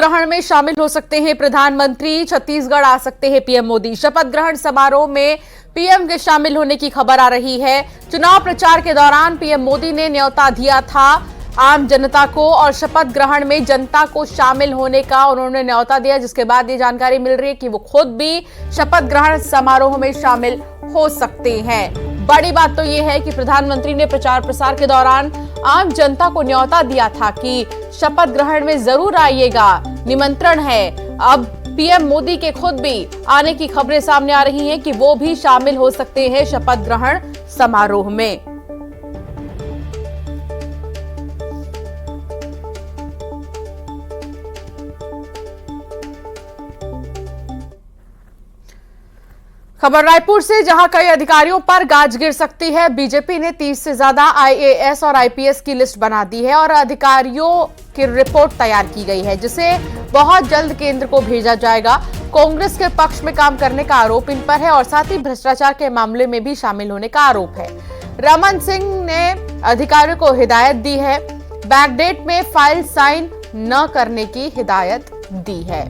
ग्रहण में शामिल हो सकते हैं प्रधानमंत्री, छत्तीसगढ़ आ सकते हैं पीएम मोदी। शपथ ग्रहण समारोह में पीएम के शामिल होने की खबर आ रही है। चुनाव प्रचार के दौरान पीएम मोदी ने न्योता दिया था आम जनता को और शपथ ग्रहण में जनता को शामिल होने का उन्होंने न्योता दिया, जिसके बाद ये जानकारी मिल रही है कि वो खुद भी शपथ ग्रहण समारोह में शामिल हो सकते हैं। बड़ी बात तो यह है कि प्रधानमंत्री ने प्रचार प्रसार के दौरान आम जनता को न्योता दिया था कि शपथ ग्रहण में जरूर आइएगा, निमंत्रण है। अब पीएम मोदी के खुद भी आने की खबरें सामने आ रही हैं कि वो भी शामिल हो सकते हैं शपथ ग्रहण समारोह में। खबर रायपुर से, जहां कई अधिकारियों पर गाज गिर सकती है। बीजेपी ने 30 से ज्यादा आईएएस और आईपीएस की लिस्ट बना दी है और अधिकारियों की रिपोर्ट तैयार की गई है, जिसे बहुत जल्द केंद्र को भेजा जाएगा। कांग्रेस के पक्ष में काम करने का आरोप इन पर है और साथ ही भ्रष्टाचार के मामले में भी शामिल होने का आरोप है। रमन सिंह ने अधिकारियों को हिदायत दी है, बैकडेट में फाइल साइन न करने की हिदायत दी है।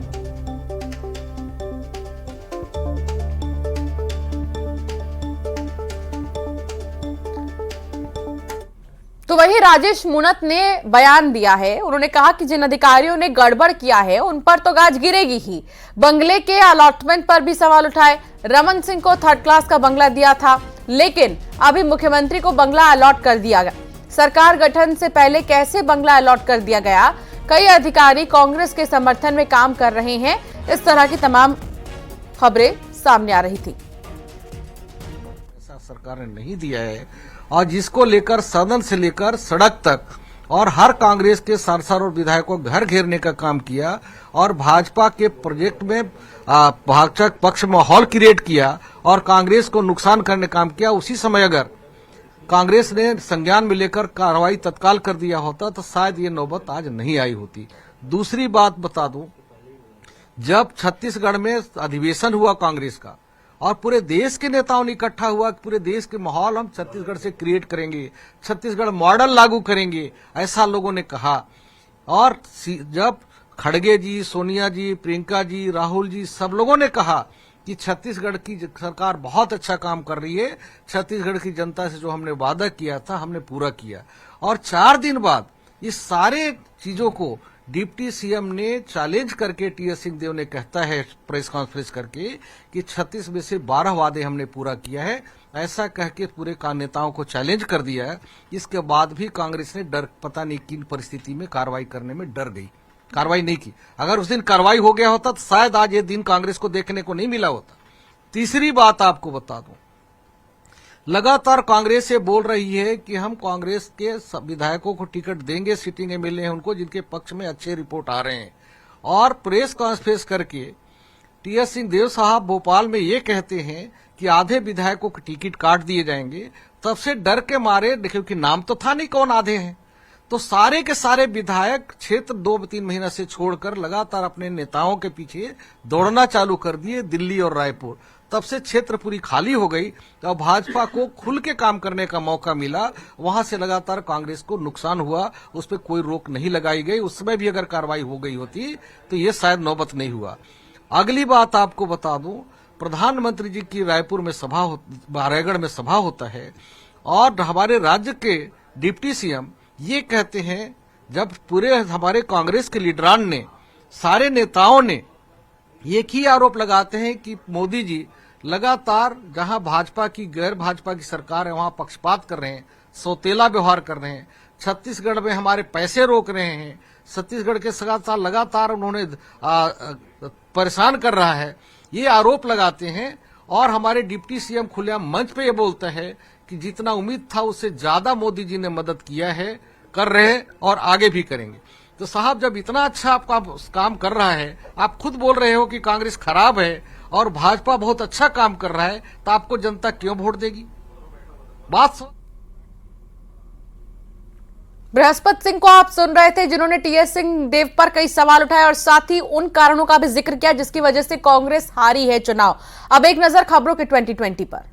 तो वहीं राजेश मूणत ने बयान दिया है। उन्होंने कहा कि जिन अधिकारियों ने गड़बड़ किया है उन पर तो गाज गिरेगी ही। बंगले के अलॉटमेंट पर भी सवाल उठाए। रमन सिंह को 3rd क्लास का बंगला दिया था, लेकिन अभी मुख्यमंत्री को बंगला अलॉट कर दिया गया। सरकार गठन से पहले कैसे बंगला अलॉट कर दिया गया? कई अधिकारी कांग्रेस के समर्थन में काम कर रहे हैं। इस तरह की तमाम खबरें सामने आ रही थी। सरकार ने नहीं दिया है और जिसको लेकर सदन से लेकर सड़क तक और हर कांग्रेस के सांसद और विधायकों को घर घेरने का काम किया और भाजपा के प्रोजेक्ट में भाजपा पक्ष माहौल क्रिएट किया और कांग्रेस को नुकसान करने का काम किया। उसी समय अगर कांग्रेस ने संज्ञान में लेकर कार्रवाई तत्काल कर दिया होता तो शायद ये नौबत आज नहीं आई होती। दूसरी बात बता दूं, जब छत्तीसगढ़ में अधिवेशन हुआ कांग्रेस का और पूरे देश के नेताओं ने इकट्ठा हुआ, पूरे देश के माहौल हम छत्तीसगढ़ से क्रिएट करेंगे, छत्तीसगढ़ मॉडल लागू करेंगे, ऐसा लोगों ने कहा। और जब खड़गे जी, सोनिया जी, प्रियंका जी, राहुल जी, सब लोगों ने कहा कि छत्तीसगढ़ की सरकार बहुत अच्छा काम कर रही है, छत्तीसगढ़ की जनता से जो हमने वादा किया था हमने पूरा किया। और 4 दिन बाद इस सारे चीजों को डिप्टी सीएम ने चैलेंज करके टीएस सिंहदेव ने कहता है प्रेस कॉन्फ्रेंस करके कि 36 में से 12 वादे हमने पूरा किया है, ऐसा कह के पूरे नेताओं को चैलेंज कर दिया है। इसके बाद भी कांग्रेस ने डर, पता नहीं किन परिस्थिति में कार्रवाई करने में डर गई, कार्रवाई नहीं की। अगर उस दिन कार्रवाई हो गया होता तो शायद आज ये दिन कांग्रेस को देखने को नहीं मिला होता। तीसरी बात आपको बता दूं, लगातार कांग्रेस ये बोल रही है कि हम कांग्रेस के विधायकों को टिकट देंगे, सिटिंग एमएलए हैं उनको जिनके पक्ष में अच्छे रिपोर्ट आ रहे हैं। और प्रेस कॉन्फ्रेंस करके टीएस सिंहदेव साहब भोपाल में ये कहते हैं कि आधे विधायकों के टिकट काट दिए जाएंगे। तब से डर के मारे, क्योंकि नाम तो था नहीं कौन आधे हैं, तो सारे के सारे विधायक क्षेत्र 2-3 महीना से छोड़कर लगातार अपने नेताओं के पीछे दौड़ना चालू कर दिए, दिल्ली और रायपुर। तब से क्षेत्र पूरी खाली हो गई और भाजपा को खुल के काम करने का मौका मिला। वहां से लगातार कांग्रेस को नुकसान हुआ, उस पर कोई रोक नहीं लगाई गई। उस समय भी अगर कार्रवाई हो गई होती तो ये शायद नौबत नहीं हुआ। अगली बात आपको बता दूं, प्रधानमंत्री जी की रायपुर में सभा, रायगढ़ में सभा होता है और हमारे राज्य के डिप्टी सीएम ये कहते हैं, जब पूरे हमारे कांग्रेस के लीडरान ने, सारे नेताओं ने एक ही आरोप लगाते हैं कि मोदी जी लगातार जहां भाजपा की, गैर भाजपा की सरकार है वहां पक्षपात कर रहे हैं, सौतेला व्यवहार कर रहे हैं, छत्तीसगढ़ में हमारे पैसे रोक रहे हैं, छत्तीसगढ़ के साथ लगातार उन्होंने परेशान कर रहा है, ये आरोप लगाते हैं। और हमारे डिप्टी सीएम खुलेआम मंच पे ये बोलता है कि जितना उम्मीद था उससे ज्यादा मोदी जी ने मदद किया है, कर रहे हैं और आगे भी करेंगे। तो साहब, जब इतना अच्छा आपका काम कर रहा है, आप खुद बोल रहे हो कि कांग्रेस खराब है और भाजपा बहुत अच्छा काम कर रहा है, तो आपको जनता क्यों वोट देगी? बात सुन। बृहस्पति सिंह को आप सुन रहे थे, जिन्होंने टीएस सिंहदेव पर कई सवाल उठाए और साथ ही उन कारणों का भी जिक्र किया जिसकी वजह से कांग्रेस हारी है चुनाव। अब एक नजर खबरों के 2020 पर।